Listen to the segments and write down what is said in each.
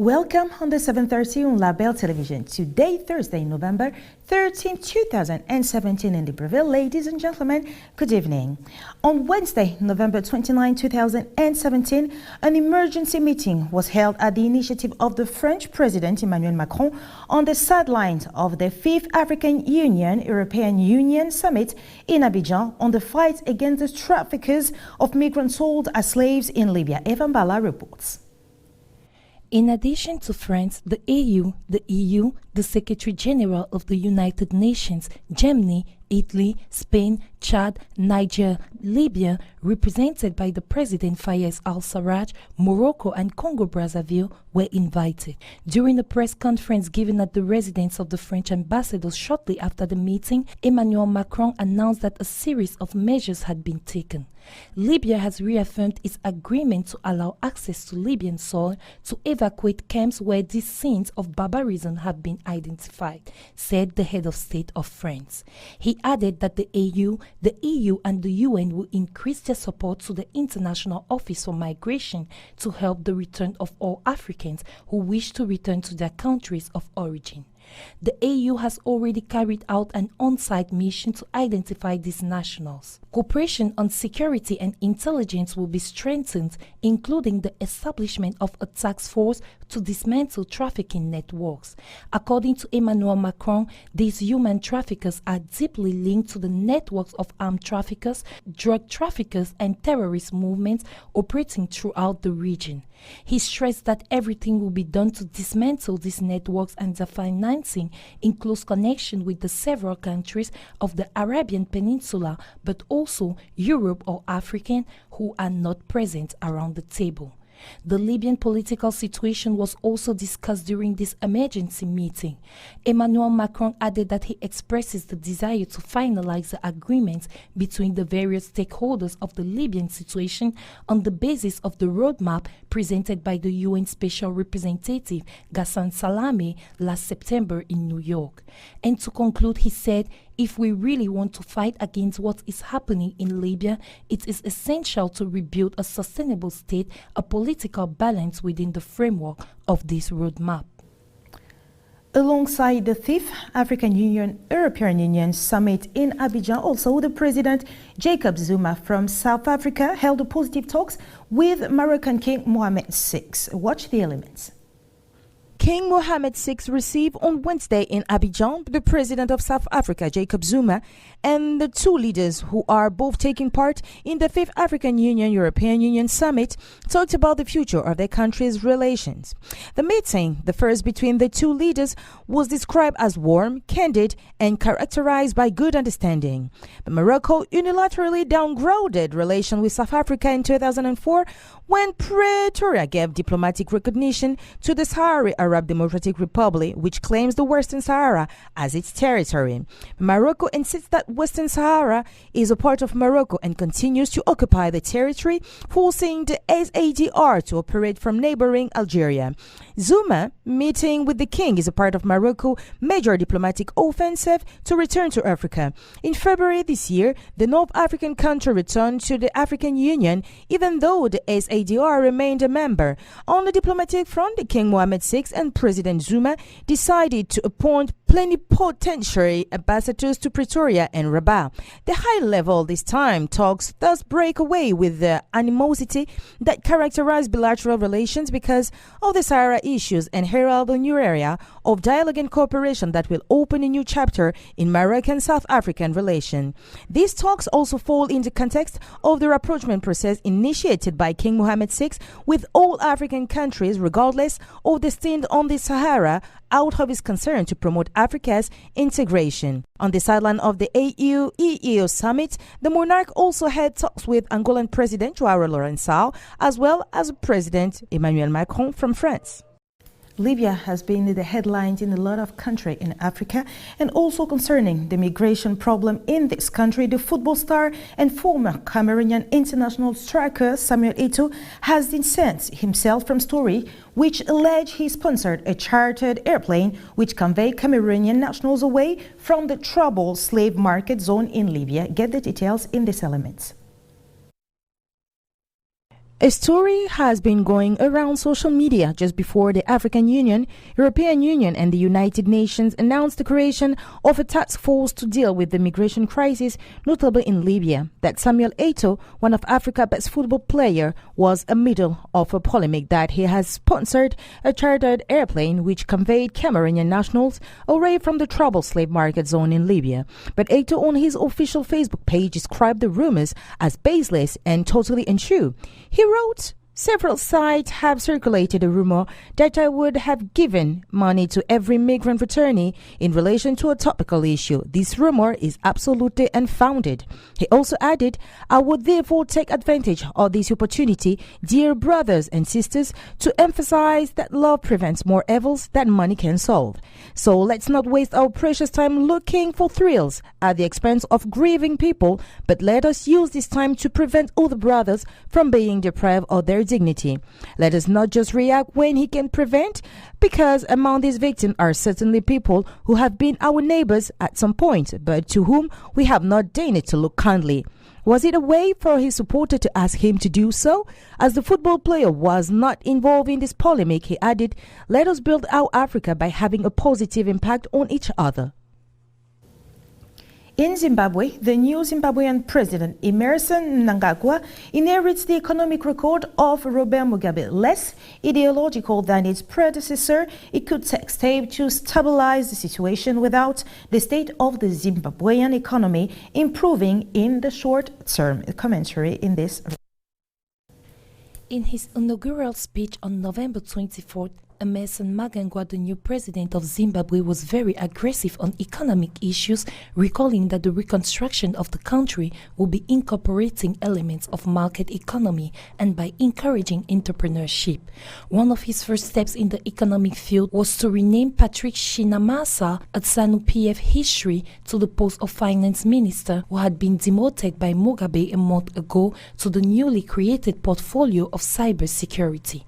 Welcome on the 7:30 on LABEL television. Today, Thursday, November 13, 2017 in Libreville. Ladies and gentlemen, good evening. On Wednesday, November 29, 2017, an emergency meeting was held at the initiative of the French President Emmanuel Macron on the sidelines of the 5th African European Union Summit in Abidjan on the fight against the traffickers of migrants sold as slaves in Libya. Evan Bala reports. In addition to France, the EU, the Secretary General of the United Nations, Germany, Italy, Spain, Chad, Niger, Libya, represented by the President Fayez al-Sarraj, Morocco and Congo-Brazzaville were invited. During a press conference given at the residence of the French ambassador shortly after the meeting, Emmanuel Macron announced that a series of measures had been taken. Libya has reaffirmed its agreement to allow access to Libyan soil to evacuate camps where these scenes of barbarism have been identified, said the head of state of France. He added that the EU and the UN will increase their support to the International Office for Migration to help the return of all Africans who wish to return to their countries of origin. The EU has already carried out an on-site mission to identify these nationals. Cooperation on security and intelligence will be strengthened, including the establishment of a task force to dismantle trafficking networks. According to Emmanuel Macron, these human traffickers are deeply linked to the networks of armed traffickers, drug traffickers, and terrorist movements operating throughout the region. He stressed that everything will be done to dismantle these networks and their financing in close connection with the several countries of the Arabian Peninsula, but also Europe or African who are not present around the table. The Libyan political situation was also discussed during this emergency meeting. Emmanuel Macron added that he expresses the desire to finalize the agreements between the various stakeholders of the Libyan situation on the basis of the roadmap presented by the UN Special Representative Ghassan Salame last September in New York. And to conclude, he said, if we really want to fight against what is happening in Libya, it is essential to rebuild a sustainable state, a political balance within the framework of this roadmap. Alongside the 5th African European Union Summit in Abidjan, also the President Jacob Zuma from South Africa held positive talks with Moroccan King Mohammed VI. Watch the elements. King Mohammed VI received on Wednesday in Abidjan the President of South Africa, Jacob Zuma, and the two leaders who are both taking part in the 5th African European Union Summit talked about the future of their countries' relations. The meeting, the first between the two leaders, was described as warm, candid, and characterized by good understanding. But Morocco unilaterally downgraded relations with South Africa in 2004 when Pretoria gave diplomatic recognition to the Sahrawi Arab Democratic Republic, which claims the Western Sahara as its territory. Morocco insists that Western Sahara is a part of Morocco and continues to occupy the territory, forcing the SADR to operate from neighboring Algeria. Zuma, meeting with the king, is a part of Morocco's major diplomatic offensive to return to Africa. In February this year, the North African country returned to the African Union, even though the SADR remained a member. On the diplomatic front, the King Mohammed VI and President Zuma decided to appoint plenipotentiary ambassadors to Pretoria and Rabat. The high-level this time talks thus break away with the animosity that characterized bilateral relations because of the Sahara issues and herald a new area of dialogue and cooperation that will open a new chapter in Moroccan-South African relations. These talks also fall in the context of the rapprochement process initiated by King Mohammed VI with all African countries, regardless of the stand on the Sahara, out of his concern to promote Africa's integration. On the sideline of the AU-EU summit, the monarch also had talks with Angolan President João Lourenço, as well as President Emmanuel Macron from France. Libya has been in the headlines in a lot of countries in Africa, and also concerning the migration problem in this country, the football star and former Cameroonian international striker Samuel Eto'o has distanced himself from story which allege he sponsored a chartered airplane which conveyed Cameroonian nationals away from the troubled slave market zone in Libya. Get the details in this element. A story has been going around social media just before the African Union, European Union and the United Nations announced the creation of a task force to deal with the migration crisis, notably in Libya, that Samuel Eto'o, one of Africa's best football player, was a middle of a polemic that he has sponsored a chartered airplane which conveyed Cameroonian nationals away from the troubled slave market zone in Libya. But Eto'o on his official Facebook page described the rumors as baseless and totally untrue. He wrote, "Several sites have circulated a rumor that I would have given money to every migrant returnee in relation to a topical issue. This rumor is absolutely unfounded." He also added, "I would therefore take advantage of this opportunity, dear brothers and sisters, to emphasize that love prevents more evils than money can solve. So let's not waste our precious time looking for thrills at the expense of grieving people, but let us use this time to prevent other brothers from being deprived of their dignity. Let us not just react when he can prevent, because among these victims are certainly people who have been our neighbors at some point, but to whom we have not deigned to look kindly." Was it a way for his supporter to ask him to do so? As the football player was not involved in this polemic, he added, "Let us build our Africa by having a positive impact on each other." In Zimbabwe, the new Zimbabwean president, Emerson Mnangagwa, inherits the economic record of Robert Mugabe. Less ideological than its predecessor, it could take steps to stabilize the situation without the state of the Zimbabwean economy improving in the short term. A commentary in this. In his inaugural speech on November 24th, Emerson Mnangagwa, the new president of Zimbabwe, was very aggressive on economic issues, recalling that the reconstruction of the country will be incorporating elements of market economy and by encouraging entrepreneurship. One of his first steps in the economic field was to rename Patrick Shinamasa, a ZANU-PF history, to the post of finance minister, who had been demoted by Mugabe a month ago to the newly created portfolio of cybersecurity.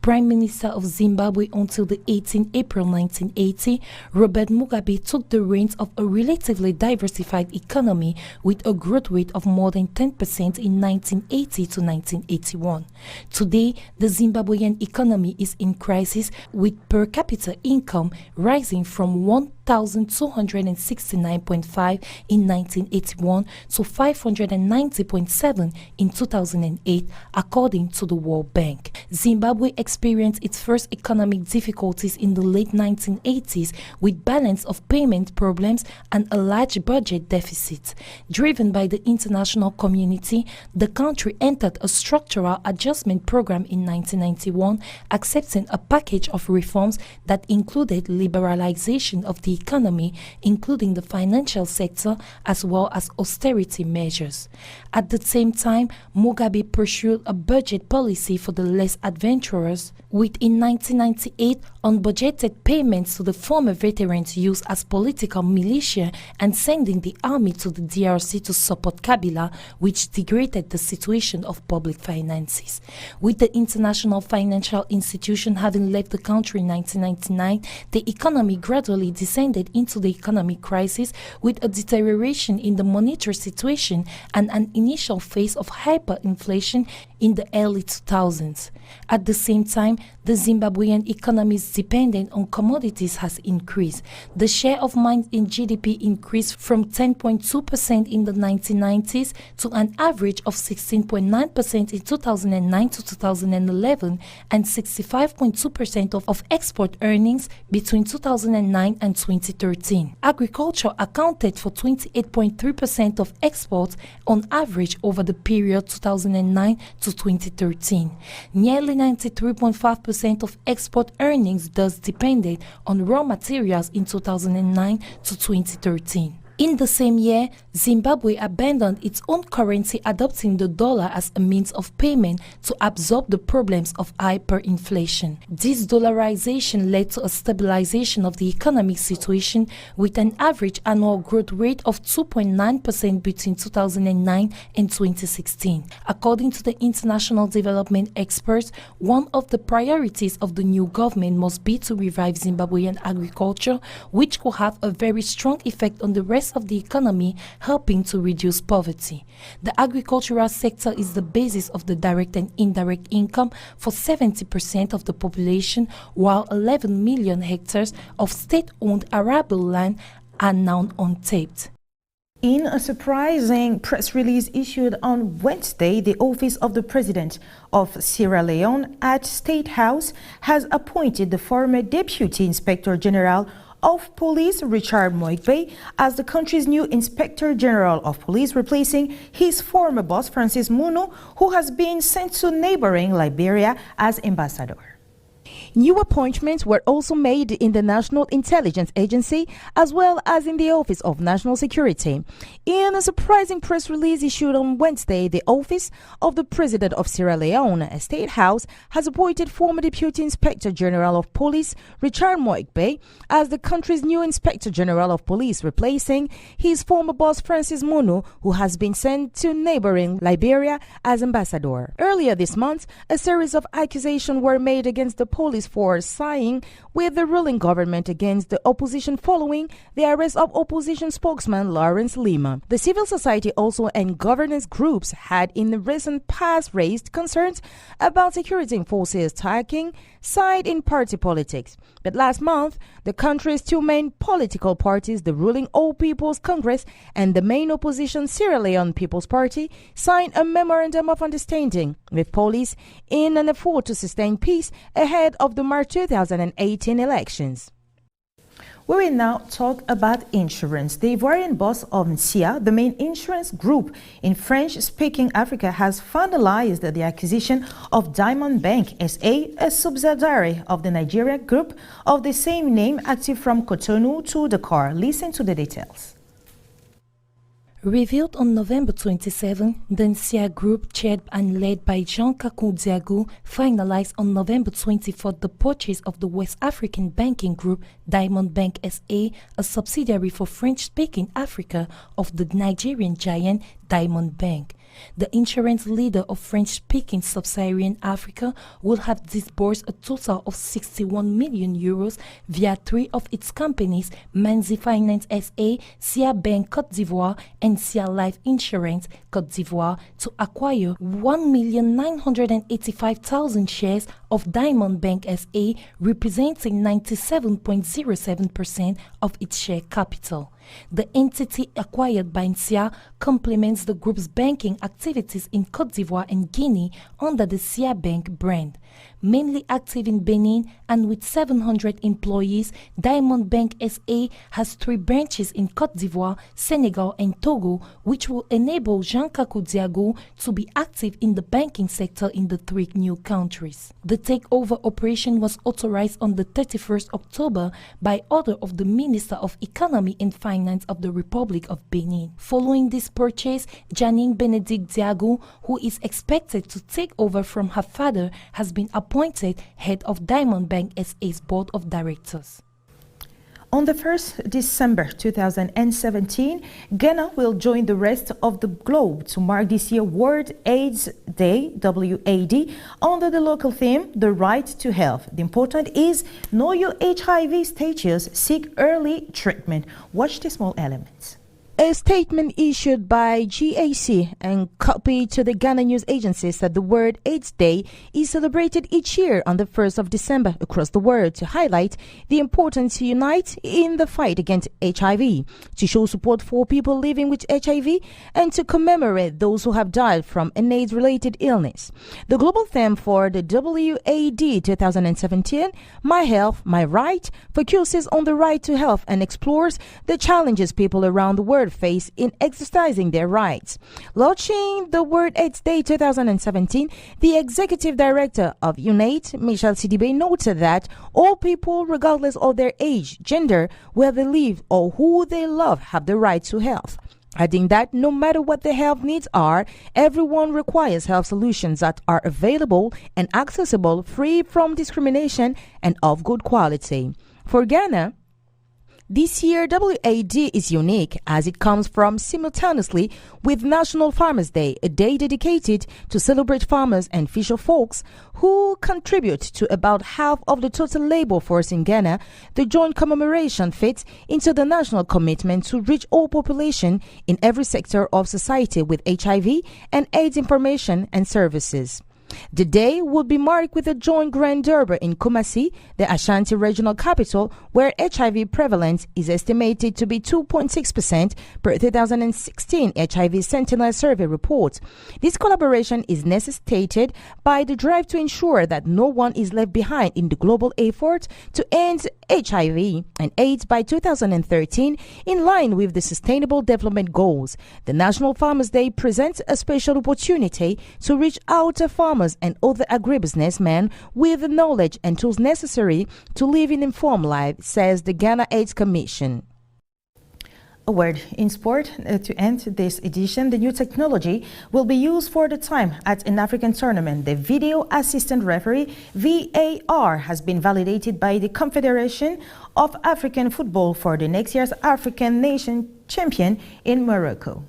Prime Minister of Zimbabwe until the 18th April 1980, Robert Mugabe took the reins of a relatively diversified economy with a growth rate of more than 10% in 1980 to 1981. Today, the Zimbabwean economy is in crisis, with per capita income rising from $1,269.5 in 1981 to $590.7 in 2008, according to the World Bank. Zimbabwe experienced its first economic difficulties in the late 1980s with balance of payment problems and a large budget deficit. Driven by the international community, the country entered a structural adjustment program in 1991, accepting a package of reforms that included liberalization of the economy, including the financial sector, as well as austerity measures. At the same time, Mugabe pursued a budget policy for the less adventurous, with in 1998 unbudgeted payments to the former veterans used as political militia and sending the army to the DRC to support Kabila, which degraded the situation of public finances. With the international financial institution having left the country in 1999, the economy gradually descended into the economic crisis with a deterioration in the monetary situation and an initial phase of hyperinflation in the early 2000s. At the same time, the Zimbabwean economy's dependence on commodities has increased. The share of mines in GDP increased from 10.2% in the 1990s to an average of 16.9% in 2009 to 2011 and 65.2% of export earnings between 2009 and 2013. Agriculture accounted for 28.3% of exports on average over the period 2009 to 2013. Nearly 93.5% of export earnings thus depended on raw materials in 2009 to 2013. In the same year, Zimbabwe abandoned its own currency, adopting the dollar as a means of payment to absorb the problems of hyperinflation. This dollarization led to a stabilization of the economic situation with an average annual growth rate of 2.9% between 2009 and 2016. According to the international development experts, one of the priorities of the new government must be to revive Zimbabwean agriculture, which will have a very strong effect on the rest rest of the economy, helping to reduce poverty. The agricultural sector is the basis of the direct and indirect income for 70% of the population, while 11 million hectares of state-owned arable land are now untapped. In a surprising press release issued on Wednesday, the Office of the President of Sierra Leone at State House has appointed the former Deputy Inspector General of Police, Richard Moigbe, as the country's new Inspector General of Police, replacing his former boss, Francis Munu, who has been sent to neighboring Liberia as ambassador. New appointments were also made in the National Intelligence Agency as well as in the Office of National Security. In a surprising press release issued on Wednesday, the Office of the President of Sierra Leone, State House, has appointed former Deputy Inspector General of Police Richard Moigbe as the country's new Inspector General of Police, replacing his former boss Francis Munu, who has been sent to neighboring Liberia as ambassador. Earlier this month, a series of accusations were made against the police for siding with the ruling government against the opposition following the arrest of opposition spokesman Lawrence Lima. The civil society also and governance groups had in the recent past raised concerns about security forces taking side in party politics. But last month, the country's two main political parties, the ruling All People's Congress and the main opposition Sierra Leone People's Party, signed a memorandum of understanding with police in an effort to sustain peace ahead of the March 2018 elections. We will now talk about insurance. The Ivorian boss of NSIA, the main insurance group in French-speaking Africa, has finalized the acquisition of Diamond Bank SA, a subsidiary of the Nigeria group of the same name, active from Cotonou to Dakar. Listen to the details. Revealed on November 27, the NSIA Group, chaired and led by Jean-Kakou Diago, finalized on November 24 the purchase of the West African banking group Diamond Bank SA, a subsidiary for French-speaking Africa of the Nigerian giant Diamond Bank. The insurance leader of French-speaking Sub-Saharan Africa will have disbursed a total of 61 million euros via three of its companies, Manzi Finance SA, Sia Bank Côte d'Ivoire, and Sia Life Insurance Côte d'Ivoire, to acquire 1,985,000 shares of Diamond Bank SA, representing 97.07% of its share capital. The entity acquired by NSIA complements the group's banking activities in Côte d'Ivoire and Guinea under the SIA Bank brand. Mainly active in Benin and with 700 employees, Diamond Bank SA has 3 branches in Côte d'Ivoire, Senegal and Togo, which will enable Jean-Kakou Diago to be active in the banking sector in the 3 new countries. The takeover operation was authorized on the 31st October by order of the Minister of Economy and Finance of the Republic of Benin. Following this purchase, Janine Benedict Diago, who is expected to take over from her father, has been appointed head of Diamond Bank SA's board of directors. On the 1st December 2017, Ghana will join the rest of the globe to mark this year's World AIDS Day, WAD, under the local theme, The Right to Health. The important is know your HIV status, seek early treatment. Watch the small elements. A statement issued by GAC and copied to the Ghana News Agency said the World AIDS Day is celebrated each year on the 1st of December across the world to highlight the importance to unite in the fight against HIV, to show support for people living with HIV, and to commemorate those who have died from an AIDS-related illness. The global theme for the WAD 2017, My Health, My Right, focuses on the right to health and explores the challenges people around the world face in exercising their rights. Launching the World AIDS Day 2017, the executive director of UNAID, Michel Sidibe, noted that all people, regardless of their age, gender, where they live, or who they love, have the right to health. Adding that no matter what their health needs are, everyone requires health solutions that are available and accessible, free from discrimination, and of good quality. For Ghana, This year, WAD is unique as it comes from simultaneously with National Farmers Day, a day dedicated to celebrate farmers and fisher folks who contribute to about half of the total labor force in Ghana. The joint commemoration fits into the national commitment to reach all population in every sector of society with HIV and AIDS information and services. The day will be marked with a joint Grand Durbar in Kumasi, the Ashanti regional capital, where HIV prevalence is estimated to be 2.6% per 2016 HIV Sentinel Survey report. This collaboration is necessitated by the drive to ensure that no one is left behind in the global effort to end HIV and AIDS by 2013 in line with the Sustainable Development Goals. The National Farmers Day presents a special opportunity to reach out to farmers and other agribusinessmen with the knowledge and tools necessary to live an informed life, says the Ghana AIDS Commission. A word in sport to end this edition. The new technology will be used for the time at an African tournament. The Video Assistant Referee, VAR, has been validated by the Confederation of African Football for the next year's African Nation Champion in Morocco.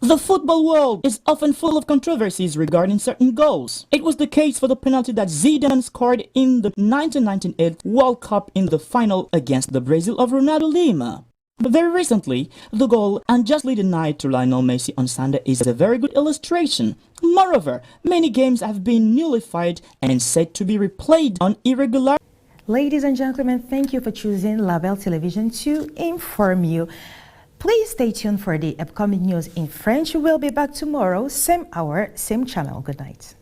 The football world is often full of controversies regarding certain goals. It was the case for the penalty that Zidane scored in the 1998 World Cup in the final against the Brazil of Ronaldo Lima. But very recently, the goal unjustly denied to Lionel Messi on Sunday is a very good illustration. Moreover, many games have been nullified and said to be replayed on irregular. Ladies and gentlemen, thank you for choosing Label Television to inform you. Please stay tuned for the upcoming news in French. We'll be back tomorrow, same hour, same channel. Good night.